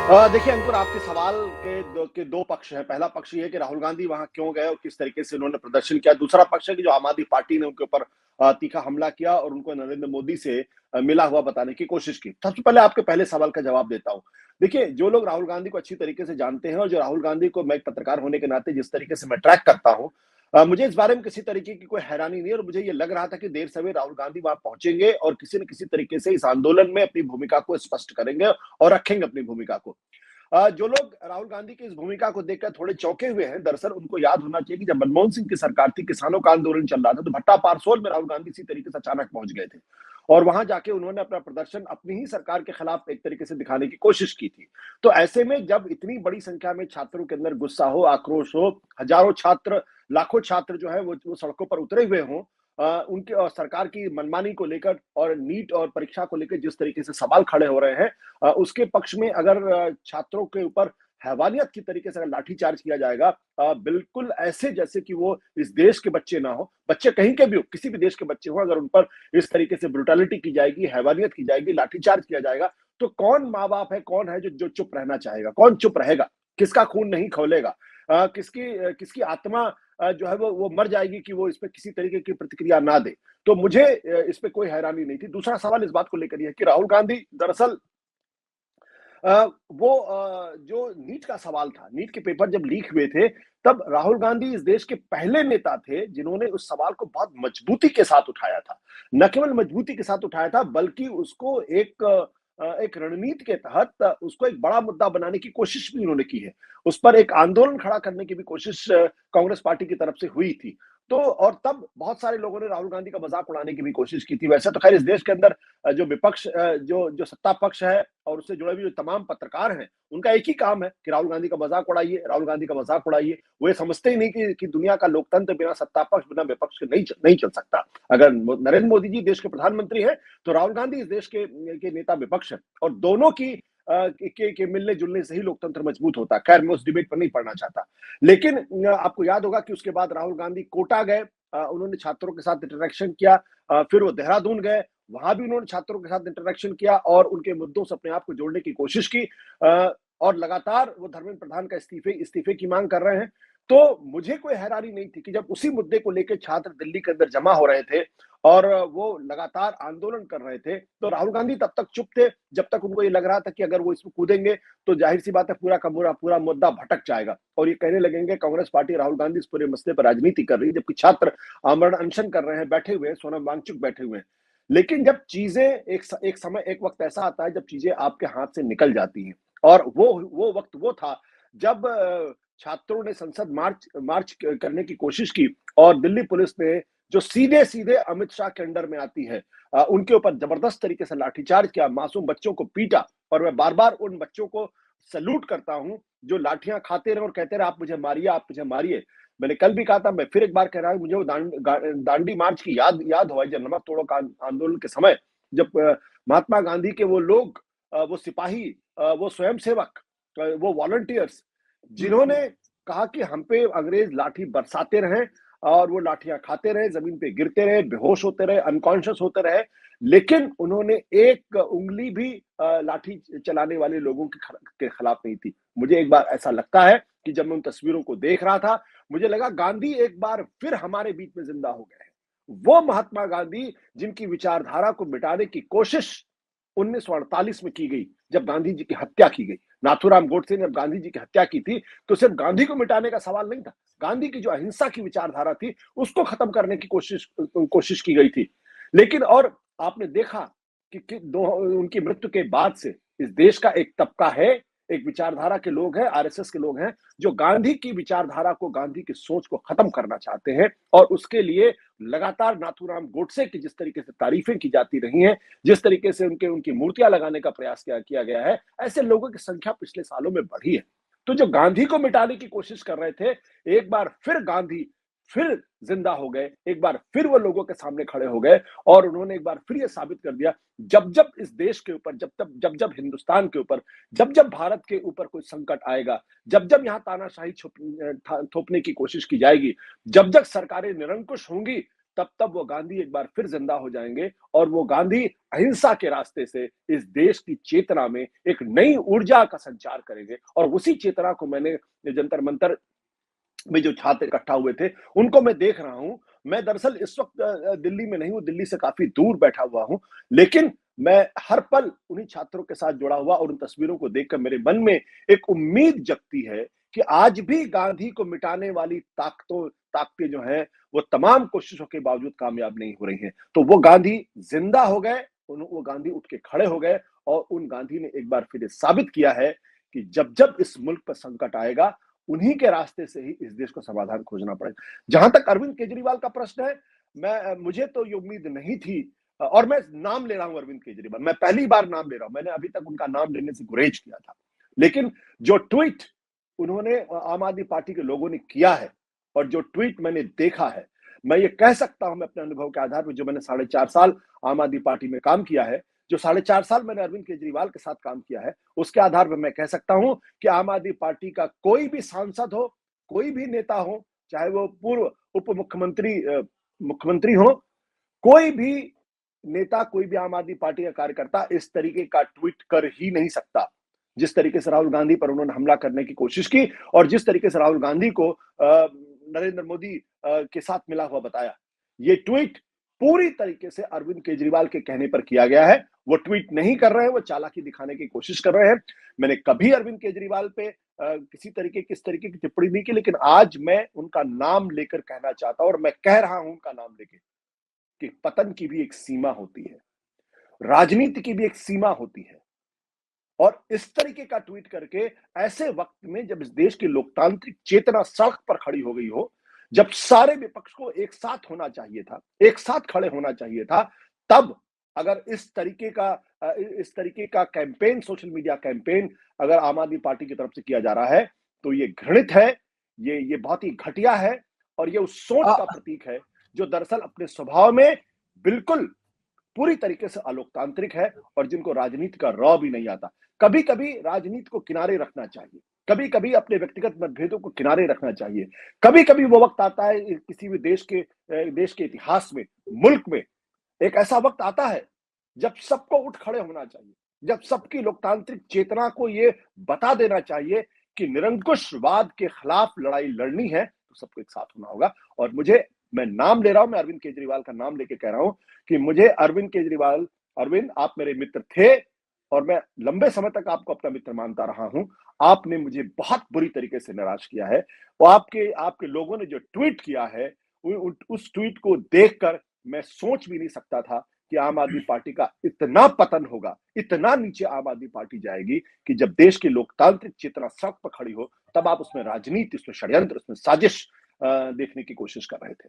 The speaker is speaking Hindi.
देखिए अंकुर, आपके सवाल के दो पक्ष हैं। पहला पक्ष ये है कि राहुल गांधी वहां क्यों गए और किस तरीके से उन्होंने प्रदर्शन किया। दूसरा पक्ष है कि जो आम आदमी पार्टी ने उनके ऊपर तीखा हमला किया और उनको नरेंद्र मोदी से मिला हुआ बताने की कोशिश की। सबसे पहले आपके पहले सवाल का जवाब देता हूँ। देखिए, जो लोग राहुल गांधी को अच्छी तरीके से जानते हैं और जो राहुल गांधी को मैं एक पत्रकार होने के नाते जिस तरीके से मैं ट्रैक करता हूँ, मुझे इस बारे में किसी तरीके की कोई हैरानी नहीं है और मुझे ये लग रहा था कि देर सवेर राहुल गांधी वहां पहुंचेंगे और किसी न किसी तरीके से इस आंदोलन में अपनी भूमिका को स्पष्ट करेंगे और रखेंगे अपनी भूमिका को। जो लोग राहुल गांधी की इस भूमिका को देखकर थोड़े चौंके हुए हैं, दरअसल उनको याद होना चाहिए कि जब मनमोहन सिंह की सरकार थी, किसानों का आंदोलन चल रहा था, तो भट्टा पारसोल में राहुल गांधी इसी तरीके से अचानक पहुंच गए थे और वहां जाके उन्होंने अपना प्रदर्शन अपनी ही सरकार के खिलाफ एक तरीके से दिखाने की कोशिश की थी। तो ऐसे में जब इतनी बड़ी संख्या में छात्रों के अंदर गुस्सा हो, आक्रोश हो, हजारों छात्र, लाखों छात्र जो है वो सड़कों पर उतरे हुए हों, उनके और सरकार की मनमानी को लेकर और नीट और परीक्षा को लेकर जिस तरीके से सवाल खड़े हो रहे हैं, उसके पक्ष में अगर छात्रों के ऊपर हैवानियत की तरीके से अगर लाठीचार्ज किया जाएगा, बिल्कुल ऐसे जैसे कि वो इस देश के बच्चे ना हो, बच्चे कहीं के भी हो, किसी भी देश के बच्चे हो, अगर उन पर इस तरीके से ब्रुटैलिटी की जाएगी, हैवानियत की जाएगी, लाठीचार्ज किया जाएगा, तो कौन माँ-बाप है, कौन है जो चुप रहना चाहेगा? कौन चुप रहेगा? किसका खून नहीं खौलेगा? किसकी आत्मा जो है वो मर जाएगी कि वो इस पे किसी तरीके की प्रतिक्रिया ना दे। तो मुझे इस पे कोई हैरानी नहीं थी। दूसरा सवाल इस बात को लेकर ये है कि राहुल गांधी दरअसल जो नीट का सवाल था, नीट के पेपर जब लीक हुए थे, तब राहुल गांधी इस देश के पहले नेता थे जिन्होंने उस सवाल को बहुत मजबूती के साथ उठाया था। न केवल मजबूती के साथ उठाया था, बल्कि उसको एक रणनीति के तहत उसको एक बड़ा मुद्दा बनाने की कोशिश भी उन्होंने की है। उस पर एक आंदोलन खड़ा करने की भी कोशिश कांग्रेस पार्टी की तरफ से हुई थी। तो और तब बहुत सारे लोगों ने राहुल गांधी का मज़ाक उड़ाने की भी कोशिश की थी। वैसे तो खैर इस देश के अंदर जो विपक्ष जो जो सत्ता पक्ष है और उससे जुड़े हुए जो तमाम पत्रकार हैं, उनका एक ही काम है कि राहुल गांधी का मज़ाक उड़ाइए, राहुल गांधी का मज़ाक उड़ाइए। वो ये समझते ही नहीं कि दुनिया का लोकतंत्र बिना सत्ता पक्ष, बिना विपक्ष के नहीं चल सकता। अगर नरेंद्र मोदी जी देश के प्रधानमंत्री हैं, तो राहुल गांधी इस देश के नेता विपक्ष हैं और दोनों की के मिलने-जुलने से ही लोकतंत्र मजबूत होता है। खैर मैं उस डिबेट पर नहीं पड़ना चाहता। लेकिन आपको याद होगा कि उसके बाद राहुल गांधी कोटा गए, उन्होंने छात्रों के साथ इंटरेक्शन किया, फिर वो देहरादून गए, वहां भी उन्होंने छात्रों के साथ इंटरेक्शन किया और उनके मुद्दों से अपने आप को जोड़ने की कोशिश की, और लगातार वो धर्मेंद्र प्रधान का इस्तीफे की मांग कर रहे हैं। तो मुझे कोई हैरानी नहीं थी कि जब उसी मुद्दे को लेकर छात्र दिल्ली के अंदर जमा हो रहे थे और वो लगातार आंदोलन कर रहे थे, तो राहुल गांधी तब तक चुप थे जब तक उनको ये लग रहा था कि अगर वो इसमें कूदेंगे तो जाहिर सी बात है पूरा का पूरा मुद्दा भटक जाएगा और ये कहने लगेंगे कांग्रेस पार्टी राहुल गांधी इस पूरे मसले पर राजनीति कर रही है, जबकि छात्र आमरण अनशन कर रहे हैं, बैठे हुए हैं, सोनम वांगचुक बैठे हुए हैं। लेकिन जब चीजें एक वक्त ऐसा आता है जब चीजें आपके हाथ से निकल जाती हैं और वो वक्त वो था जब छात्रों ने संसद मार्च मार्च करने की कोशिश की और दिल्ली पुलिस ने जो सीधे-सीधे अमित शाह के अंडर में आती है, उनके ऊपर जबरदस्त तरीके से लाठीचार्ज किया, मासूम बच्चों को पीटा और मैं बार-बार उन बच्चों को सैल्यूट करता हूं जो लाठियां खाते रहे और कहते रहे आप मुझे मारिए। मैंने कल भी कहा था, मैं फिर एक बार कह रहा हूं, मुझे वो दांडी मार्च की याद हुआ जब नमक तोड़ो का आंदोलन के समय, जब महात्मा गांधी के वो लोग, वो सिपाही, वो स्वयंसेवक, वो वॉलंटियर्स जिन्होंने कहा कि हम पे अंग्रेज लाठी बरसाते रहे और वो लाठियां खाते रहे, जमीन पे गिरते रहे, बेहोश होते रहे, अनकॉन्शियस होते रहे, लेकिन उन्होंने एक उंगली भी लाठी चलाने वाले लोगों के खिलाफ नहीं थी। मुझे एक बार ऐसा लगता है कि जब मैं उन तस्वीरों को देख रहा था, मुझे लगा गांधी एक बार फिर हमारे बीच में जिंदा हो गए हैं। वो महात्मा गांधी जिनकी विचारधारा को मिटाने की कोशिश 1948 में की गई, जब गांधी जी की हत्या की गई। नाथूराम गोडसे ने जब गांधी जी की हत्या की थी, तो सिर्फ गांधी को मिटाने का सवाल नहीं था। गांधी की जो अहिंसा की विचारधारा थी, उसको खत्म करने की कोशिश की गई थी। लेकिन और आपने देखा कि उनकी मृत्यु के बाद से इस देश का एक तबका है, एक विचारधारा के लोग हैं, आरएसएस के लोग हैं, जो गांधी की विचारधारा को, गांधी की सोच को खत्म करना चाहते हैं और उसके लिए लगातार नाथूराम गोडसे की जिस तरीके से तारीफें की जाती रही हैं, जिस तरीके से उनकी मूर्तियां लगाने का प्रयास किया गया है, ऐसे लोगों की संख्या पिछले सालों में बढ़ी है। तो जो गांधी को मिटाने की कोशिश कर रहे थे, एक बार फिर गांधी फिर जिंदा हो गए, एक बार फिर वो लोगों के सामने खड़े हो गए और उन्होंने एक बार फिर ये साबित कर दिया, जब इस देश के ऊपर, जब हिंदुस्तान के ऊपर, जब भारत के ऊपर कोई संकट आएगा, जब यहाँ तानाशाही थोपने की कोशिश की जाएगी, जब सरकारें निरंकुश होंगी, तब वो गांधी एक बार फिर जिंदा हो जाएंगे और वो गांधी अहिंसा के रास्ते से इस देश की चेतना में एक नई ऊर्जा का संचार करेंगे। और उसी चेतना को मैंने जंतर मंतर में जो छात्र इकट्ठा हुए थे, उनको मैं देख रहा हूँ। मैं दरअसल इस वक़्त दिल्ली में नहीं हूँ, दिल्ली से काफ़ी दूर बैठा हुआ हूँ, लेकिन मैं हर पल उन्हीं छात्रों के साथ जुड़ा हुआ और उन तस्वीरों को देखकर मेरे मन में एक उम्मीद जगती है कि आज भी गांधी को मिटाने वाली ताकतें जो हैं, वो तमाम कोशिशों के बावजूद कामयाब नहीं हो रही हैं। तो वो गांधी ज़िंदा हो गए, वो गांधी उठ के खड़े हो गए और उन गांधी ने एक बार फिर ये साबित किया है कि जब-जब इस मुल्क पर संकट आएगा, उन्हीं के रास्ते से ही इस देश को समाधान खोजना पड़ेगा। जहां तक अरविंद केजरीवाल का प्रश्न है, मुझे तो ये उम्मीद नहीं थी और मैं नाम ले रहा हूं अरविंद केजरीवाल, मैं पहली बार नाम ले रहा हूं, मैंने अभी तक उनका नाम लेने से गुरेज किया था। लेकिन जो ट्वीट उन्होंने आम आदमी पार्टी के लोगों ने किया है और जो ट्वीट मैंने देखा है, मैं ये कह सकता हूं मैं अपने अनुभव के आधार पर, जो मैंने 4.5 साल आम आदमी पार्टी में काम किया है, जो 4.5 साल मैंने अरविंद केजरीवाल के साथ काम किया है, उसके आधार पर मैं कह सकता हूं कि आम आदमी पार्टी का कोई भी सांसद हो, कोई भी नेता हो, चाहे वो पूर्व उप मुख्यमंत्री मुख्यमंत्री हो, कोई भी नेता, कोई भी आम आदमी पार्टी का कार्यकर्ता इस तरीके का ट्वीट कर ही नहीं सकता। जिस तरीके से राहुल गांधी पर उन्होंने हमला करने की कोशिश की और जिस तरीके से राहुल गांधी को नरेंद्र मोदी के साथ मिला हुआ बताया, ये ट्वीट पूरी तरीके से अरविंद केजरीवाल के कहने पर किया गया है। वो ट्वीट नहीं कर रहे हैं, वो चालाकी दिखाने की कोशिश कर रहे हैं। मैंने कभी अरविंद केजरीवाल पे किस तरीके की टिप्पणी नहीं की, लेकिन आज मैं उनका नाम लेकर कहना चाहता हूं और मैं कह रहा हूं उनका नाम लेके कि पतन की भी एक सीमा होती है, राजनीति की भी एक सीमा होती है। और इस तरीके का ट्वीट करके ऐसे वक्त में जब इस देश की लोकतांत्रिक चेतना सड़क पर खड़ी हो गई हो, जब सारे विपक्ष को एक साथ होना चाहिए था, एक साथ खड़े होना चाहिए था, तब अगर इस तरीके का कैंपेन, सोशल मीडिया कैंपेन अगर आम आदमी पार्टी की तरफ से किया जा रहा है, तो ये घृणित है, ये बहुत ही घटिया है और ये उस सोच का प्रतीक है जो दरअसल अपने स्वभाव में बिल्कुल पूरी तरीके से अलोकतांत्रिक है और जिनको राजनीति का रौ भी नहीं आता। कभी-कभी राजनीति को किनारे रखना चाहिए। कभी-कभी अपने व्यक्तिगत मतभेदों को किनारे रखना चाहिए। कभी-कभी वो वक़्त आता है किसी भी देश के इतिहास में, मुल्क में एक ऐसा वक़्त आता है जब सबको उठ खड़े होना चाहिए। जब सबकी लोकतांत्रिक चेतना को ये बता देना चाहिए कि निरंकुशवाद के खिलाफ लड़ाई लड़नी है, तो सबको एक साथ होना होगा। और मैं नाम ले रहा हूं, मैं अरविंद केजरीवाल का नाम लेके कह रहा हूं कि मुझे अरविंद आप मेरे मित्र थे और मैं लंबे समय तक आपको अपना मित्र मानता रहा हूं। आपने मुझे बहुत बुरी तरीके से निराश किया है और आपके लोगों ने जो ट्वीट किया है, उस ट्वीट को देखकर मैं सोच भी नहीं सकता था कि आम आदमी पार्टी का इतना पतन होगा, इतना नीचे आम आदमी पार्टी जाएगी कि जब देश की लोकतांत्रिक चेतना सड़क पर खड़ी हो, तब आप उसमें राजनीति, उसमें षड्यंत्र, उसमें साजिश देखने की कोशिश कर रहे थे।